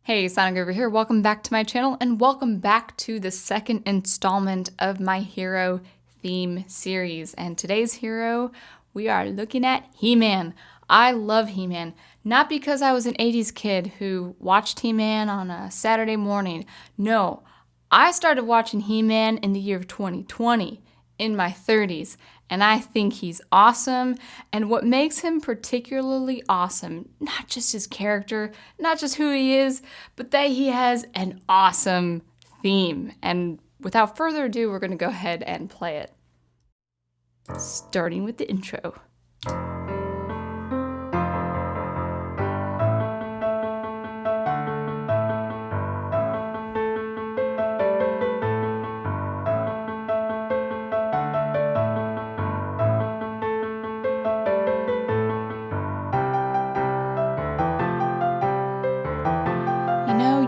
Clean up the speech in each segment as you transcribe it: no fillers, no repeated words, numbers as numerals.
Hey, Engraver here. Welcome back to my channel and welcome back to the second installment of my hero theme series. And today's hero, we are looking at He-Man. I love He-Man, not because I was an 80s kid who watched He-Man on a Saturday morning. No, I started watching He-Man in the year of 2020, in my 30s, and I think he's awesome. And what makes him particularly awesome, not just his character, not just who he is, but that he has an awesome theme. And without further ado, we're going to go ahead and play it. Starting with the intro.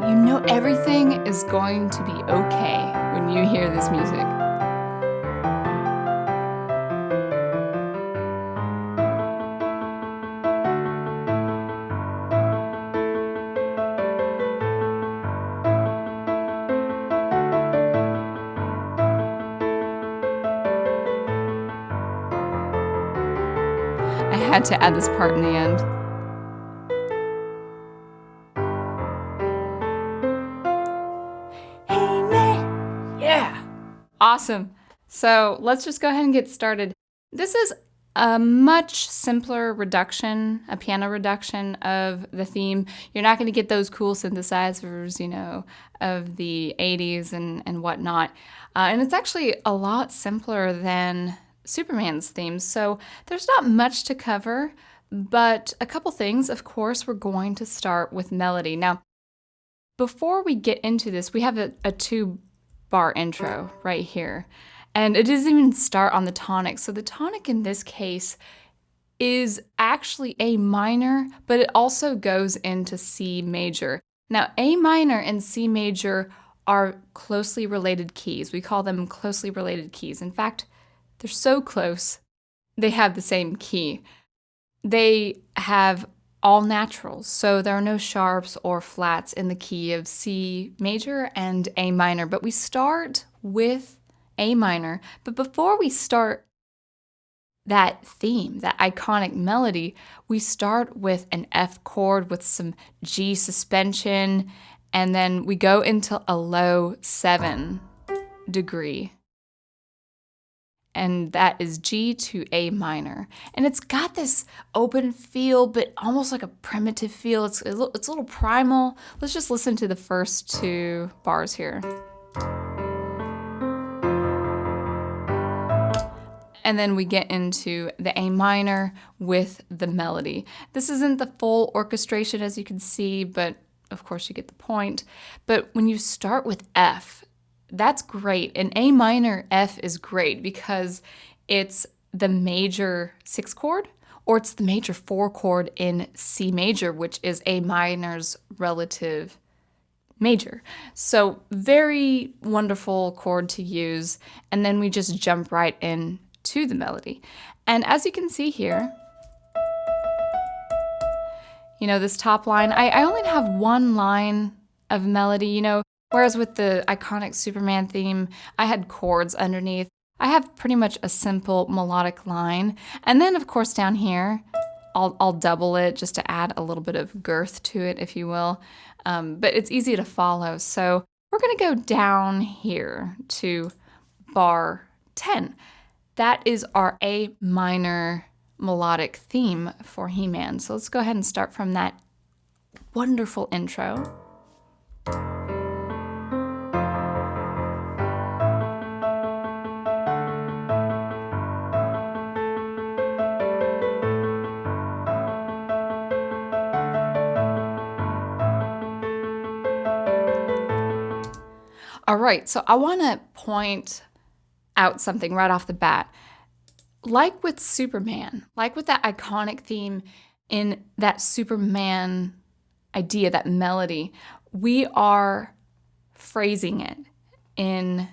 You know everything is going to be okay when you hear this music. I had to add this part in the end. Awesome. So let's just go ahead and get started. This is a much simpler reduction, a piano reduction of the theme. You're not going to get those cool synthesizers, of the 80s and whatnot. And it's actually a lot simpler than Superman's theme. So there's not much to cover, but a couple things. Of course, we're going to start with melody. Now, before we get into this, we have a two-bar intro right here. And it doesn't even start on the tonic. So the tonic in this case is actually A minor, but it also goes into C major. Now, A minor and C major are closely related keys. We call them closely related keys. In fact, they're so close, they have the same key. They have all naturals, so there are no sharps or flats in the key of C major and A minor, but we start with A minor. But before we start that theme, that iconic melody, we start with an F chord with some G suspension, and then we go into a low 7 degree. And that is G to A minor. And it's got this open feel, but almost like a primitive feel. It's a little primal. Let's just listen to the first two bars here. And then we get into the A minor with the melody. This isn't the full orchestration, as you can see, but of course you get the point. But when you start with F, that's great. And A minor F is great because it's the major 6 chord, or it's the major 4 chord in C major, which is A minor's relative major. So very wonderful chord to use. And then we just jump right in to the melody. And as you can see here, this top line, I only have one line of melody, whereas with the iconic Superman theme, I had chords underneath. I have pretty much a simple melodic line. And then, of course, down here, I'll double it just to add a little bit of girth to it, if you will. But it's easy to follow. So we're going to go down here to bar 10. That is our A minor melodic theme for He-Man. So let's go ahead and start from that wonderful intro. All right, so I want to point out something right off the bat. Like with Superman, like with that iconic theme in that Superman idea, that melody, we are phrasing it in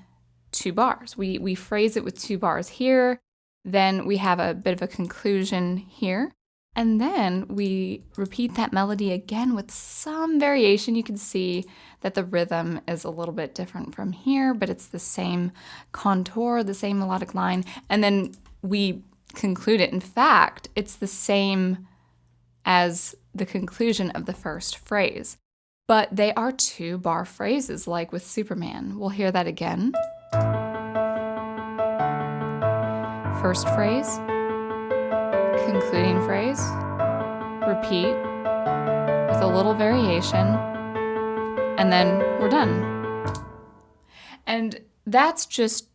2 bars. We phrase it with 2 bars here, then we have a bit of a conclusion here, And then we repeat that melody again with some variation. You can see that the rhythm is a little bit different from here, but it's the same contour, the same melodic line. And then we conclude it. In fact, it's the same as the conclusion of the first phrase. But they are 2-bar phrases, like with Superman. We'll hear that again. First phrase, concluding phrase, repeat with a little variation, and then we're done. And that's just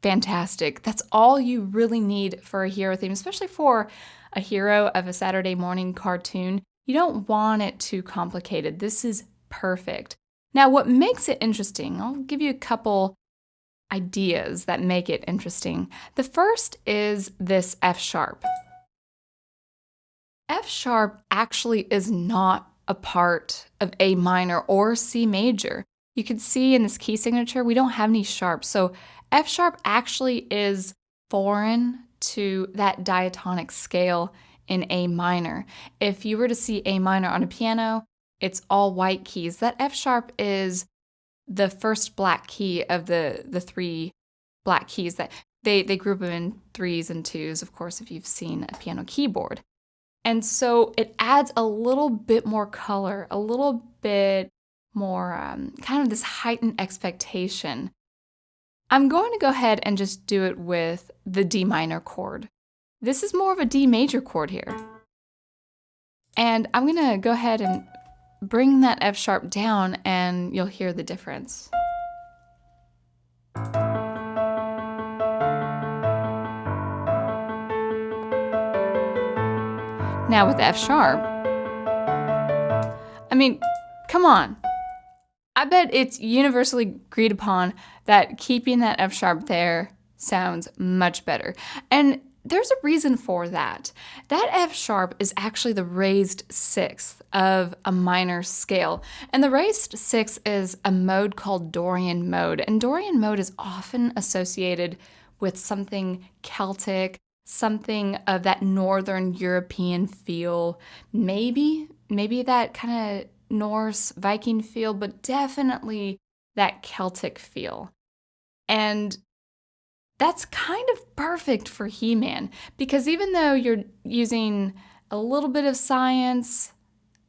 fantastic. That's all you really need for a hero theme, especially for a hero of a Saturday morning cartoon. You don't want it too complicated. This is perfect. Now, what makes it interesting, I'll give you a couple ideas that make it interesting. The first is this F sharp. F sharp actually is not a part of A minor or C major. You can see in this key signature, we don't have any sharps. So F sharp actually is foreign to that diatonic scale in A minor. If you were to see A minor on a piano, it's all white keys. That F sharp is the first black key of the 3 black keys that they group them in 3s and 2s, of course, if you've seen a piano keyboard. And so it adds a little bit more color, a little bit more kind of this heightened expectation. I'm going to go ahead and just do it with the D minor chord. This is more of a D major chord here. And I'm going to go ahead and bring that F sharp down and you'll hear the difference. Now with the F sharp, I mean, come on. I bet it's universally agreed upon that keeping that F sharp there sounds much better. And there's a reason for that. That F sharp is actually the raised 6th of a minor scale. And the raised 6th is a mode called Dorian mode. And Dorian mode is often associated with something Celtic, something of that Northern European feel, maybe that kind of Norse Viking feel, but definitely that Celtic feel. And that's kind of perfect for He-Man, because even though you're using a little bit of science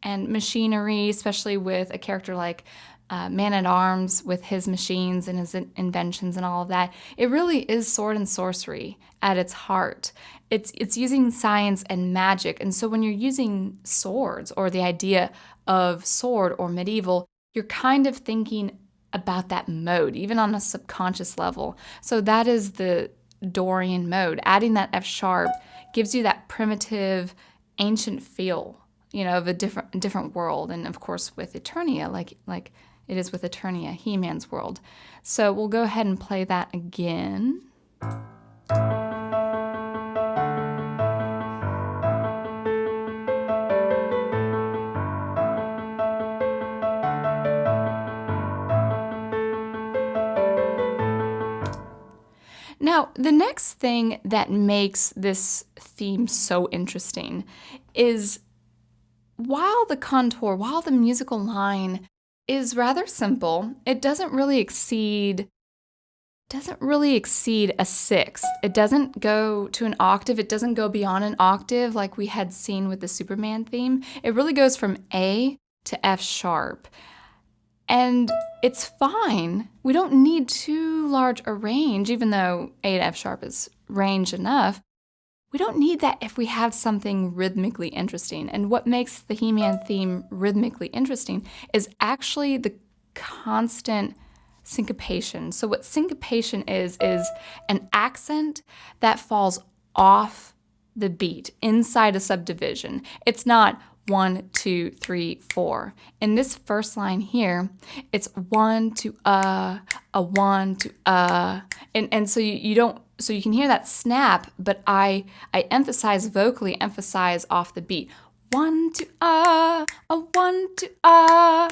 and machinery, especially with a character like Man-at-Arms with his machines and his inventions and all of that, it really is sword and sorcery at its heart. It's using science and magic. And so when you're using swords, or the idea of sword or medieval, you're kind of thinking about that mode, even on a subconscious level. So that is the Dorian mode. Adding that F sharp gives you that primitive, ancient feel, of a different world. And of course with Eternia, like it is with Eternia, He-Man's world. So we'll go ahead and play that again. Now, the next thing that makes this theme so interesting is while the musical line is rather simple, it doesn't really exceed a sixth. It doesn't go to an octave. It doesn't go beyond an octave like we had seen with the Superman theme. It really goes from A to F sharp. And it's fine. We don't need too large a range, even though A to F sharp is range enough. We don't need that if we have something rhythmically interesting. And what makes the He-Man theme rhythmically interesting is actually the constant syncopation. So what syncopation is an accent that falls off the beat inside a subdivision. It's not 1, 2, 3, 4. In this first line here, it's 1 to a 1 to and so you don't, so you can hear that snap, but I emphasize off the beat. 1 to a 1 to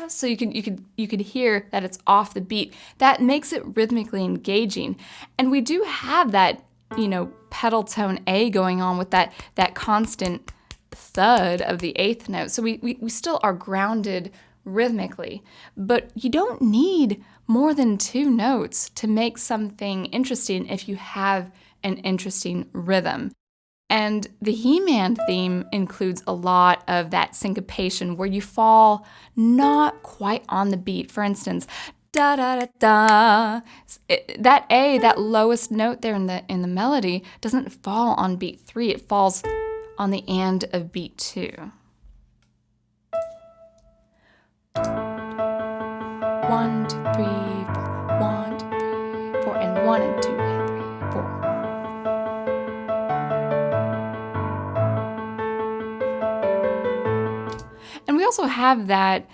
so you could hear that it's off the beat. That makes it rhythmically engaging, and we do have that pedal tone A going on with that constant thud of the eighth note. So we still are grounded rhythmically, but you don't need more than 2 notes to make something interesting if you have an interesting rhythm. And the He-Man theme includes a lot of that syncopation where you fall not quite on the beat. For instance, da da da da. That A, that lowest note there in the melody, doesn't fall on beat 3. It falls on the end of beat 2. 1, 2, 3, 4. 1, 2, 3, 4, and 1 and 2 and 3, 4. And we also have that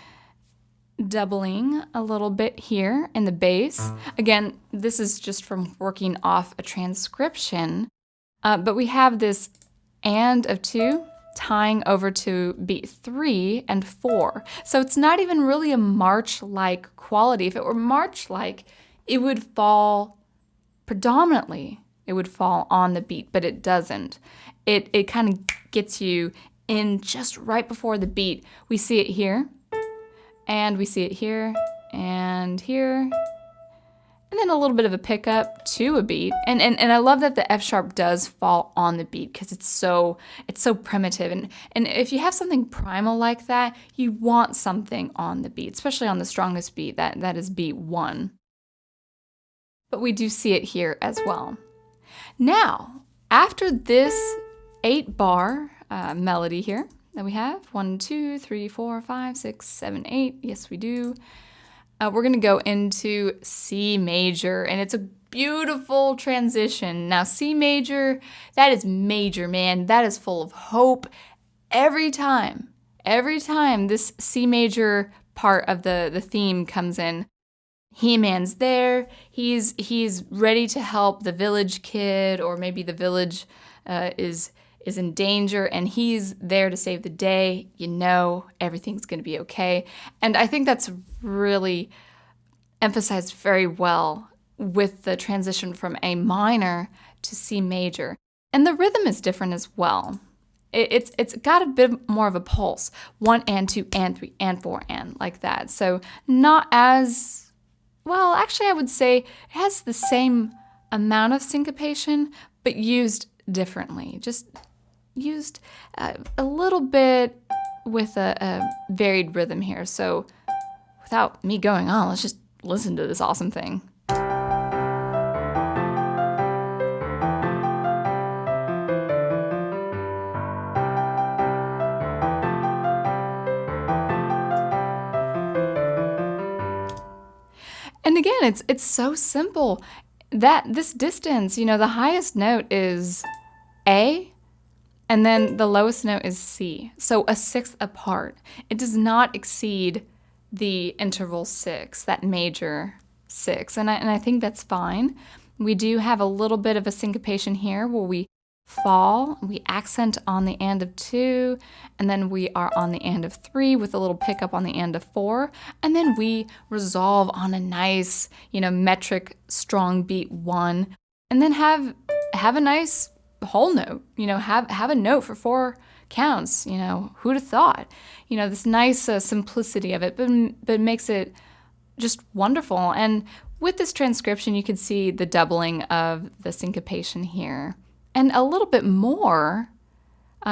doubling a little bit here in the bass. Again, this is just from working off a transcription, but we have this and of 2 tying over to beat 3 and 4. So it's not even really a march-like quality. If it were march-like, it would fall predominantly, it would fall on the beat, but it doesn't. It kind of gets you in just right before the beat. We see it here, and we see it here, and here, and then a little bit of a pickup to a beat. And I love that the F sharp does fall on the beat because it's so primitive. And if you have something primal like that, you want something on the beat, especially on the strongest beat, that is beat 1. But we do see it here as well. Now, after this 8-bar melody here that we have, 1, 2, 3, 4, 5, 6, 7, 8, yes we do. We're going to go into C major, and it's a beautiful transition. Now, C major, that is major, man. That is full of hope. Every time this C major part of the theme comes in, He-Man's there. He's ready to help the village kid, or maybe the village is in danger, and he's there to save the day. You know everything's going to be okay. And I think that's really emphasized very well with the transition from A minor to C major. And the rhythm is different as well. It's got a bit more of a pulse. 1 and 2 and 3 and 4 and like that. So not as, well, actually I would say it has the same amount of syncopation, but used differently. Just used a little bit with a varied rhythm here. So without me going on, let's just listen to this awesome thing. And again, it's so simple that this distance, the highest note is A, and then the lowest note is C. So a sixth apart. It does not exceed the interval 6, that major 6. And I think that's fine. We do have a little bit of a syncopation here where we fall, we accent on the and of 2, and then we are on the and of 3 with a little pickup on the and of 4, and then we resolve on a nice, metric strong beat 1, and then have a nice whole note, have a note for 4 counts, who'd have thought, this nice simplicity of it, but makes it just wonderful. And with this transcription, you can see the doubling of the syncopation here. And a little bit more,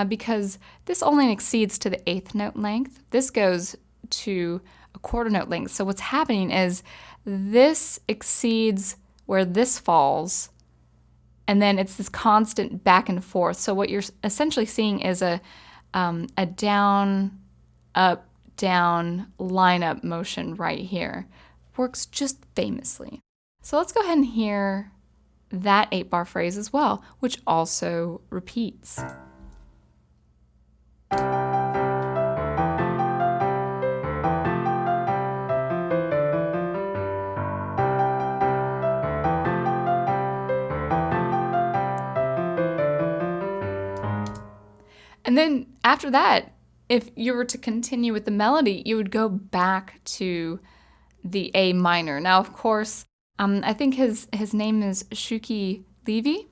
because this only exceeds to the 8th note length. This goes to a quarter note length. So what's happening is this exceeds where this falls, and then it's this constant back and forth. So what you're essentially seeing is a down, up, down, line up motion right here. Works just famously. So let's go ahead and hear that 8-bar phrase as well, which also repeats. And then after that, if you were to continue with the melody, you would go back to the A minor. Now, of course, I think his name is Shuki Levy,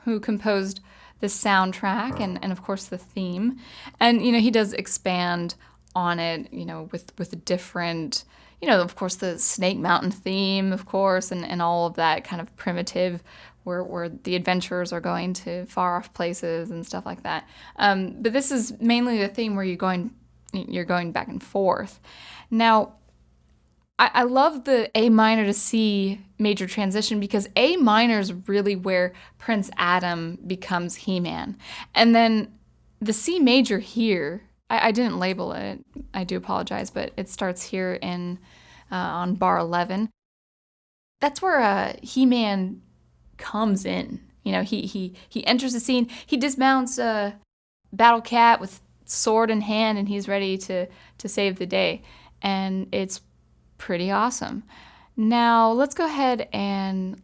who composed the soundtrack and of course the theme. And he does expand on it, with different, of course the Snake Mountain theme, of course, and all of that kind of primitive where the adventurers are going to far off places and stuff like that. But this is mainly the theme where you're going back and forth. Now, I love the A minor to C major transition because A minor is really where Prince Adam becomes He-Man. And then the C major here, I didn't label it, I do apologize, but it starts here on bar 11. That's where He-Man comes in. He enters the scene, he dismounts Battle Cat with sword in hand, and he's ready to save the day. And it's pretty awesome. Now, let's go ahead and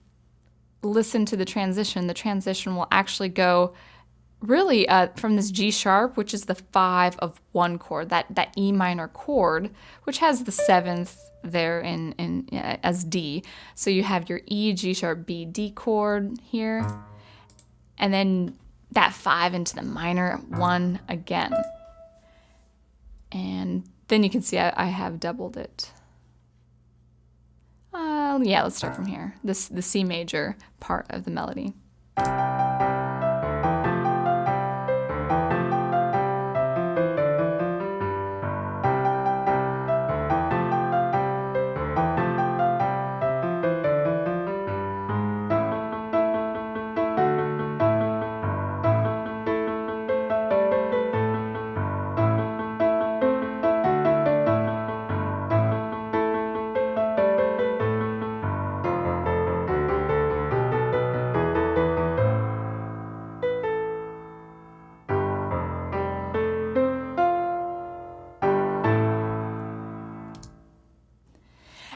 listen to the transition. The transition will actually go really from this G sharp, which is the 5 of 1 chord, that E minor chord, which has the 7th there in as D. So you have your E, G sharp, B, D chord here, and then that 5 into the minor 1 again. And then you can see I have doubled it. Yeah, let's start from here. The C major part of the melody.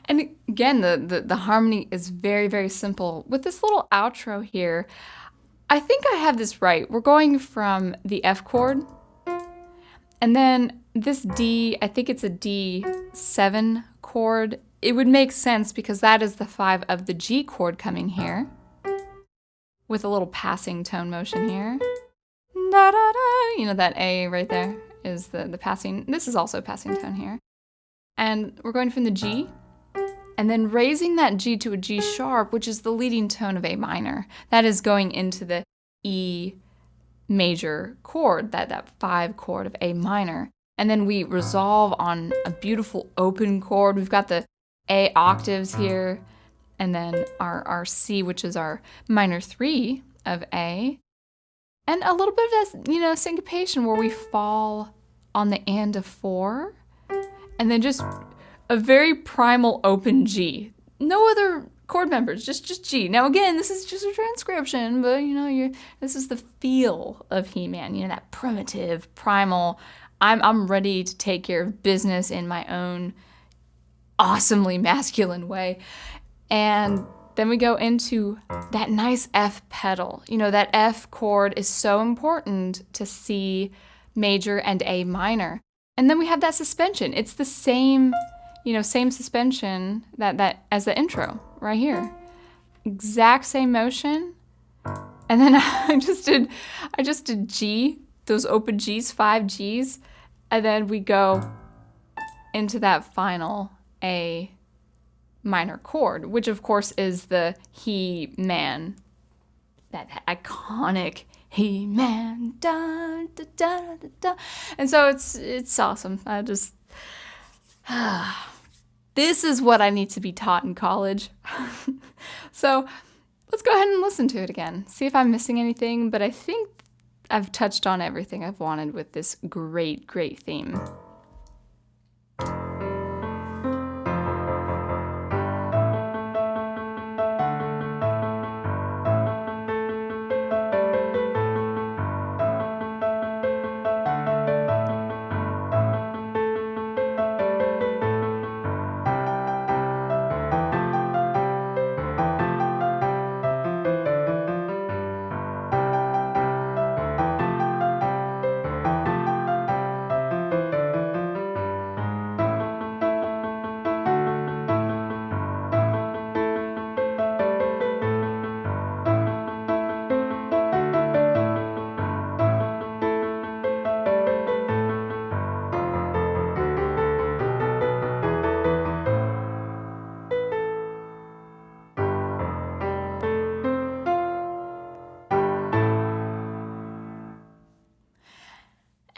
And again, the harmony is very, very simple. With this little outro here, I think I have this right. We're going from the F chord, and then this D, I think it's a D7 chord. It would make sense because that is the 5 of the G chord coming here, with a little passing tone motion here. Da, da, da. That A right there is the passing. This is also passing tone here. And we're going from the G, and then raising that G to a G sharp, which is the leading tone of A minor. That is going into the E major chord, that 5 chord of A minor. And then we resolve on a beautiful open chord. We've got the A octaves here, and then our C, which is our minor 3 of A. And a little bit of that, syncopation where we fall on the and of 4, and then just a very primal open G. No other chord members, just G. Now again, this is just a transcription, but this is the feel of He-Man, that primitive, primal, I'm ready to take care of business in my own awesomely masculine way. And then we go into that nice F pedal. That F chord is so important to C major and A minor. And then we have that suspension. It's the same suspension that as the intro right here. Exact same motion. And then I just did G, those open Gs, 5 Gs, and then we go into that final A minor chord, which of course is the He-Man, that iconic He-Man, da, da, da, da, da. And so it's awesome. This is what I need to be taught in college. So let's go ahead and listen to it again. See if I'm missing anything, but I think I've touched on everything I've wanted with this great, great theme.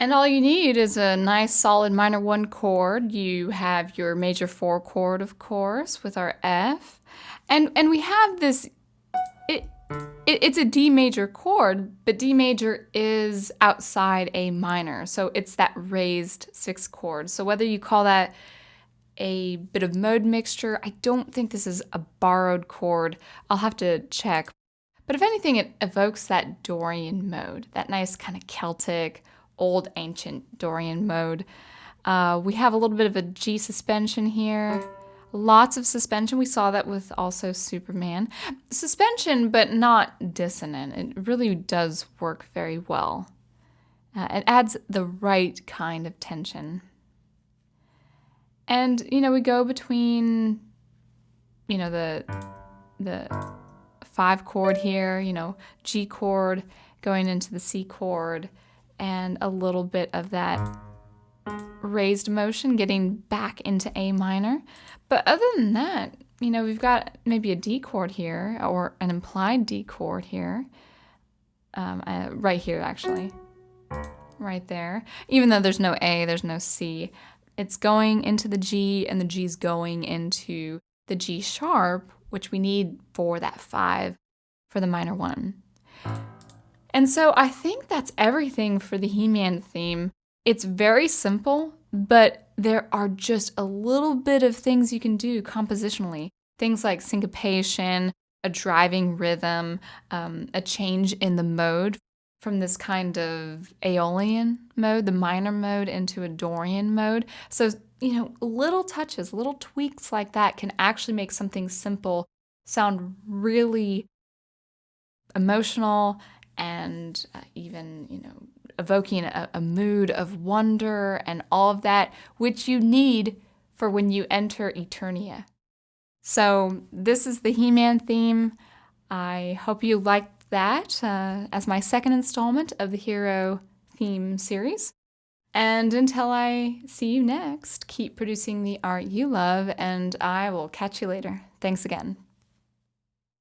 And all you need is a nice solid minor 1 chord. You have your major 4 chord, of course, with our F. And we have this, it's a D major chord, but D major is outside A minor. So it's that raised 6th chord. So whether you call that a bit of mode mixture, I don't think this is a borrowed chord. I'll have to check. But if anything, it evokes that Dorian mode, that nice kind of Celtic, old ancient Dorian mode. We have a little bit of a G suspension here. Lots of suspension. We saw that with also Superman. Suspension, but not dissonant. It really does work very well. It adds the right kind of tension. And, we go between, the 5 chord here, G chord going into the C chord, and a little bit of that raised motion getting back into A minor. But other than that, we've got maybe a D chord here, or an implied D chord here, right here actually, right there. Even though there's no A, there's no C. It's going into the G, and the G's going into the G sharp, which we need for that 5 for the minor 1. And so I think that's everything for the He-Man theme. It's very simple, but there are just a little bit of things you can do compositionally. Things like syncopation, a driving rhythm, a change in the mode from this kind of Aeolian mode, the minor mode, into a Dorian mode. So, little touches, little tweaks like that can actually make something simple sound really emotional and even, evoking a mood of wonder and all of that, which you need for when you enter Eternia. So this is the He-Man theme. I hope you liked that as my second installment of the Hero theme series. And until I see you next, keep producing the art you love, and I will catch you later. Thanks again.